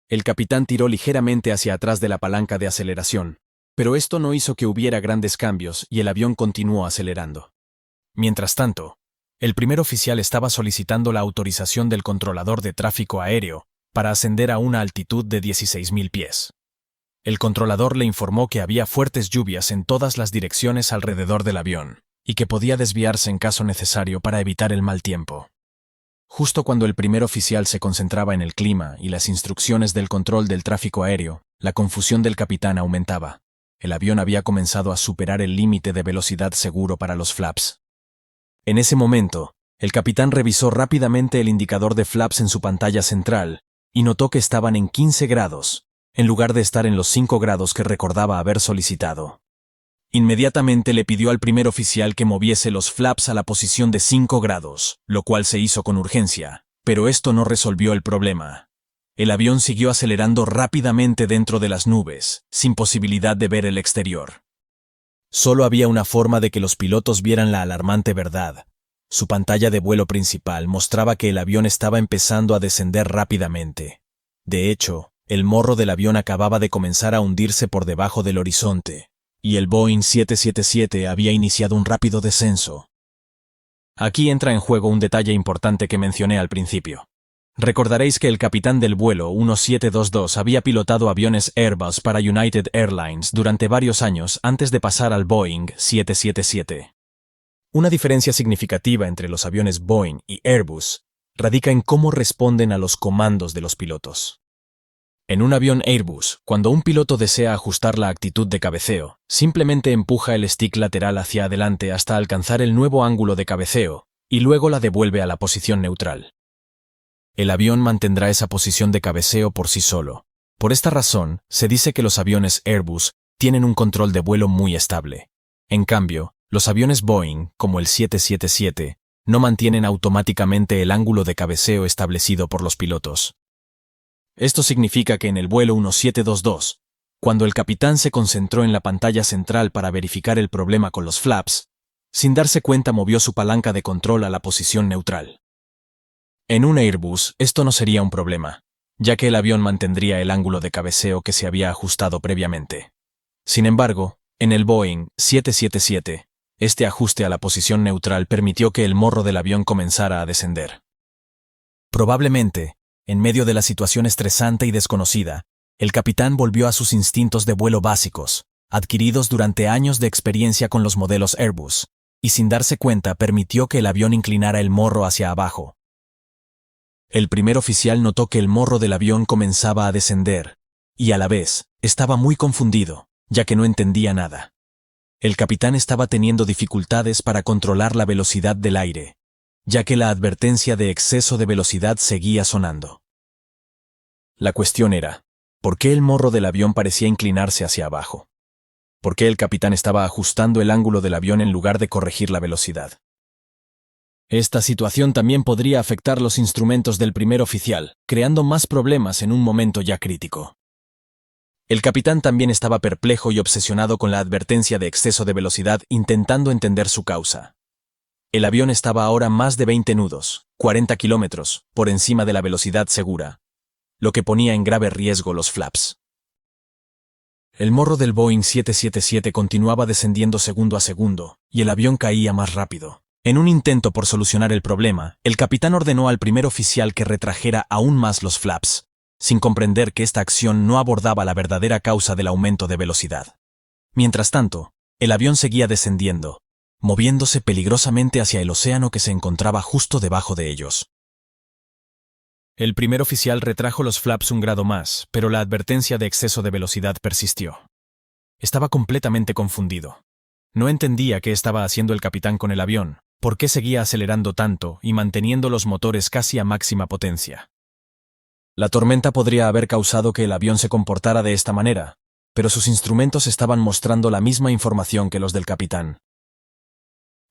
El capitán tiró ligeramente hacia atrás de la palanca de aceleración, pero esto no hizo que hubiera grandes cambios y el avión continuó acelerando. Mientras tanto, el primer oficial estaba solicitando la autorización del controlador de tráfico aéreo para ascender a una altitud de 16.000 pies. El controlador le informó que había fuertes lluvias en todas las direcciones alrededor del avión y que podía desviarse en caso necesario para evitar el mal tiempo. Justo cuando el primer oficial se concentraba en el clima y las instrucciones del control del tráfico aéreo, la confusión del capitán aumentaba. El avión había comenzado a superar el límite de velocidad seguro para los flaps. En ese momento, el capitán revisó rápidamente el indicador de flaps en su pantalla central y notó que estaban en 15 grados, en lugar de estar en los 5 grados que recordaba haber solicitado. Inmediatamente le pidió al primer oficial que moviese los flaps a la posición de 5 grados, lo cual se hizo con urgencia, pero esto no resolvió el problema. El avión siguió acelerando rápidamente dentro de las nubes, sin posibilidad de ver el exterior. Solo había una forma de que los pilotos vieran la alarmante verdad. Su pantalla de vuelo principal mostraba que el avión estaba empezando a descender rápidamente. De hecho, el morro del avión acababa de comenzar a hundirse por debajo del horizonte, y el Boeing 777 había iniciado un rápido descenso. Aquí entra en juego un detalle importante que mencioné al principio. Recordaréis que el capitán del vuelo 1722 había pilotado aviones Airbus para United Airlines durante varios años antes de pasar al Boeing 777. Una diferencia significativa entre los aviones Boeing y Airbus radica en cómo responden a los comandos de los pilotos. En un avión Airbus, cuando un piloto desea ajustar la actitud de cabeceo, simplemente empuja el stick lateral hacia adelante hasta alcanzar el nuevo ángulo de cabeceo y luego la devuelve a la posición neutral. El avión mantendrá esa posición de cabeceo por sí solo. Por esta razón, se dice que los aviones Airbus tienen un control de vuelo muy estable. En cambio, los aviones Boeing, como el 777, no mantienen automáticamente el ángulo de cabeceo establecido por los pilotos. Esto significa que en el vuelo 1722, cuando el capitán se concentró en la pantalla central para verificar el problema con los flaps, sin darse cuenta movió su palanca de control a la posición neutral. En un Airbus, esto no sería un problema, ya que el avión mantendría el ángulo de cabeceo que se había ajustado previamente. Sin embargo, en el Boeing 777, este ajuste a la posición neutral permitió que el morro del avión comenzara a descender. Probablemente, en medio de la situación estresante y desconocida, el capitán volvió a sus instintos de vuelo básicos, adquiridos durante años de experiencia con los modelos Airbus, y sin darse cuenta permitió que el avión inclinara el morro hacia abajo. El primer oficial notó que el morro del avión comenzaba a descender, y a la vez, estaba muy confundido, ya que no entendía nada. El capitán estaba teniendo dificultades para controlar la velocidad del aire, ya que la advertencia de exceso de velocidad seguía sonando. La cuestión era, ¿por qué el morro del avión parecía inclinarse hacia abajo? ¿Por qué el capitán estaba ajustando el ángulo del avión en lugar de corregir la velocidad? Esta situación también podría afectar los instrumentos del primer oficial, creando más problemas en un momento ya crítico. El capitán también estaba perplejo y obsesionado con la advertencia de exceso de velocidad, intentando entender su causa. El avión estaba ahora más de 20 nudos, 40 kilómetros, por encima de la velocidad segura, lo que ponía en grave riesgo los flaps. El morro del Boeing 777 continuaba descendiendo segundo a segundo, y el avión caía más rápido. En un intento por solucionar el problema, el capitán ordenó al primer oficial que retrajera aún más los flaps, sin comprender que esta acción no abordaba la verdadera causa del aumento de velocidad. Mientras tanto, el avión seguía descendiendo, moviéndose peligrosamente hacia el océano que se encontraba justo debajo de ellos. El primer oficial retrajo los flaps un grado más, pero la advertencia de exceso de velocidad persistió. Estaba completamente confundido. No entendía qué estaba haciendo el capitán con el avión, por qué seguía acelerando tanto y manteniendo los motores casi a máxima potencia. La tormenta podría haber causado que el avión se comportara de esta manera, pero sus instrumentos estaban mostrando la misma información que los del capitán.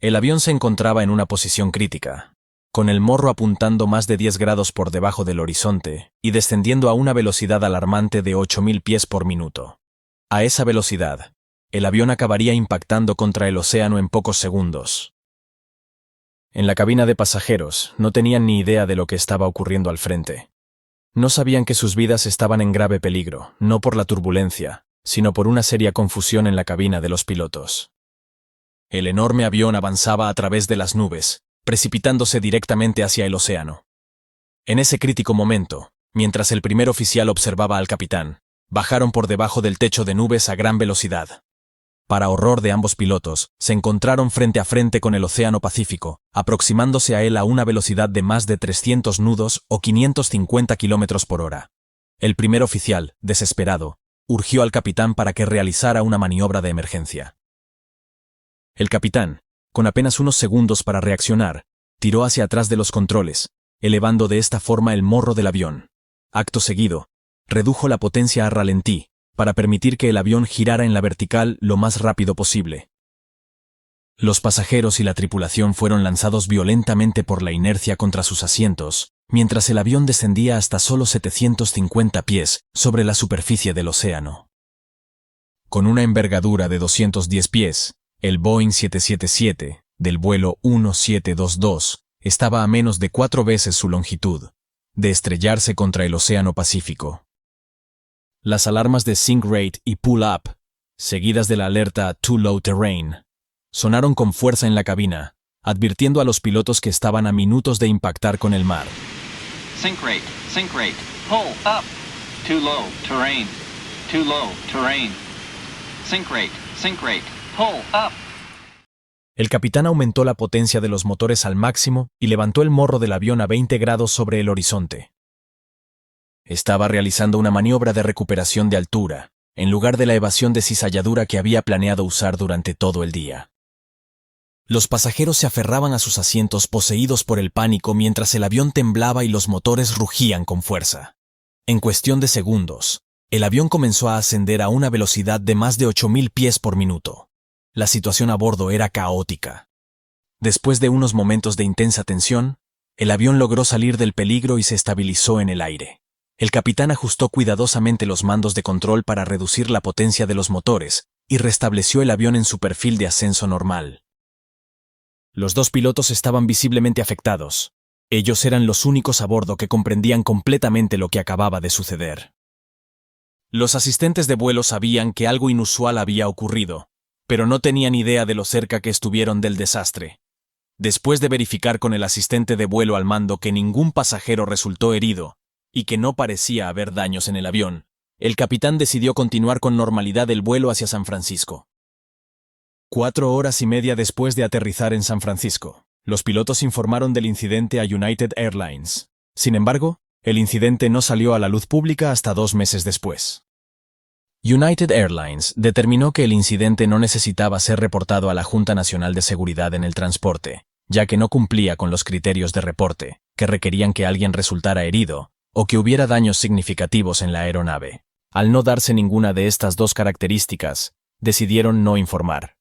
El avión se encontraba en una posición crítica, con el morro apuntando más de 10 grados por debajo del horizonte y descendiendo a una velocidad alarmante de 8.000 pies por minuto. A esa velocidad, el avión acabaría impactando contra el océano en pocos segundos. En la cabina de pasajeros no tenían ni idea de lo que estaba ocurriendo al frente. No sabían que sus vidas estaban en grave peligro, no por la turbulencia, sino por una seria confusión en la cabina de los pilotos. El enorme avión avanzaba a través de las nubes, precipitándose directamente hacia el océano. En ese crítico momento, mientras el primer oficial observaba al capitán, bajaron por debajo del techo de nubes a gran velocidad. Para horror de ambos pilotos, se encontraron frente a frente con el Océano Pacífico, aproximándose a él a una velocidad de más de 300 nudos o 550 kilómetros por hora. El primer oficial, desesperado, urgió al capitán para que realizara una maniobra de emergencia. El capitán, con apenas unos segundos para reaccionar, tiró hacia atrás de los controles, elevando de esta forma el morro del avión. Acto seguido, redujo la potencia a ralentí, para permitir que el avión girara en la vertical lo más rápido posible. Los pasajeros y la tripulación fueron lanzados violentamente por la inercia contra sus asientos, mientras el avión descendía hasta solo 750 pies sobre la superficie del océano. Con una envergadura de 210 pies, el Boeing 777, del vuelo 1722, estaba a menos de 4 veces su longitud, de estrellarse contra el Océano Pacífico. Las alarmas de Sink Rate y Pull Up, seguidas de la alerta Too Low Terrain, sonaron con fuerza en la cabina, advirtiendo a los pilotos que estaban a minutos de impactar con el mar. Sink rate, pull up, too low terrain, sink rate, pull up. El capitán aumentó la potencia de los motores al máximo y levantó el morro del avión a 20 grados sobre el horizonte. Estaba realizando una maniobra de recuperación de altura, en lugar de la evasión de cizalladura que había planeado usar durante todo el día. Los pasajeros se aferraban a sus asientos poseídos por el pánico mientras el avión temblaba y los motores rugían con fuerza. En cuestión de segundos, el avión comenzó a ascender a una velocidad de más de 8.000 pies por minuto. La situación a bordo era caótica. Después de unos momentos de intensa tensión, el avión logró salir del peligro y se estabilizó en el aire. El capitán ajustó cuidadosamente los mandos de control para reducir la potencia de los motores y restableció el avión en su perfil de ascenso normal. Los dos pilotos estaban visiblemente afectados. Ellos eran los únicos a bordo que comprendían completamente lo que acababa de suceder. Los asistentes de vuelo sabían que algo inusual había ocurrido, pero no tenían idea de lo cerca que estuvieron del desastre. Después de verificar con el asistente de vuelo al mando que ningún pasajero resultó herido, y que no parecía haber daños en el avión, el capitán decidió continuar con normalidad el vuelo hacia San Francisco. 4 horas y media después de aterrizar en San Francisco, los pilotos informaron del incidente a United Airlines. Sin embargo, el incidente no salió a la luz pública hasta 2 meses después. United Airlines determinó que el incidente no necesitaba ser reportado a la Junta Nacional de Seguridad en el Transporte, ya que no cumplía con los criterios de reporte, que requerían que alguien resultara herido o que hubiera daños significativos en la aeronave. Al no darse ninguna de estas dos características, decidieron no informar.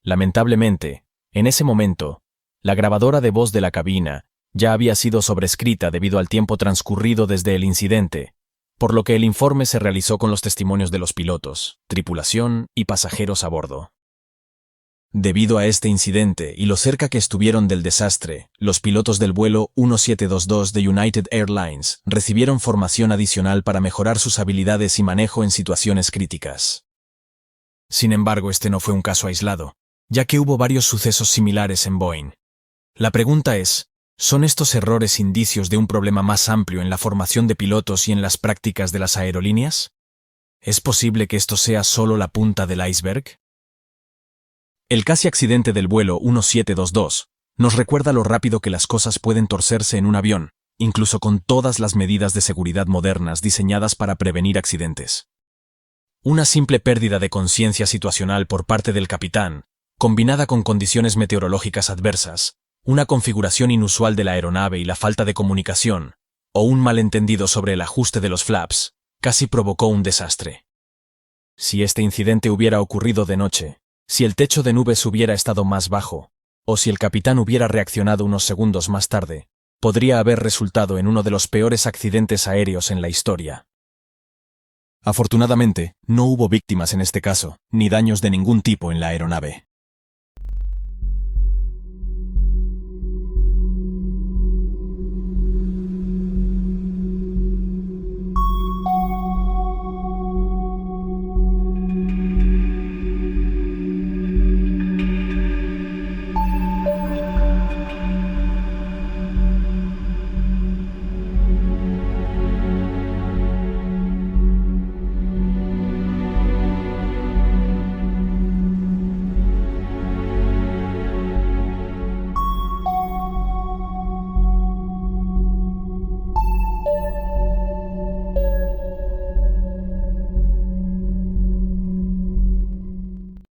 Lamentablemente, en ese momento, la grabadora de voz de la cabina ya había sido sobrescrita debido al tiempo transcurrido desde el incidente, por lo que el informe se realizó con los testimonios de los pilotos, tripulación y pasajeros a bordo. Debido a este incidente y lo cerca que estuvieron del desastre, los pilotos del vuelo 1722 de United Airlines recibieron formación adicional para mejorar sus habilidades y manejo en situaciones críticas. Sin embargo, este no fue un caso aislado, ya que hubo varios sucesos similares en Boeing. La pregunta es, ¿son estos errores indicios de un problema más amplio en la formación de pilotos y en las prácticas de las aerolíneas? ¿Es posible que esto sea solo la punta del iceberg? El casi accidente del vuelo 1722 nos recuerda lo rápido que las cosas pueden torcerse en un avión, incluso con todas las medidas de seguridad modernas diseñadas para prevenir accidentes. Una simple pérdida de conciencia situacional por parte del capitán, combinada con condiciones meteorológicas adversas, una configuración inusual de la aeronave y la falta de comunicación, o un malentendido sobre el ajuste de los flaps, casi provocó un desastre. Si este incidente hubiera ocurrido de noche, si el techo de nubes hubiera estado más bajo, o si el capitán hubiera reaccionado unos segundos más tarde, podría haber resultado en uno de los peores accidentes aéreos en la historia. Afortunadamente, no hubo víctimas en este caso, ni daños de ningún tipo en la aeronave.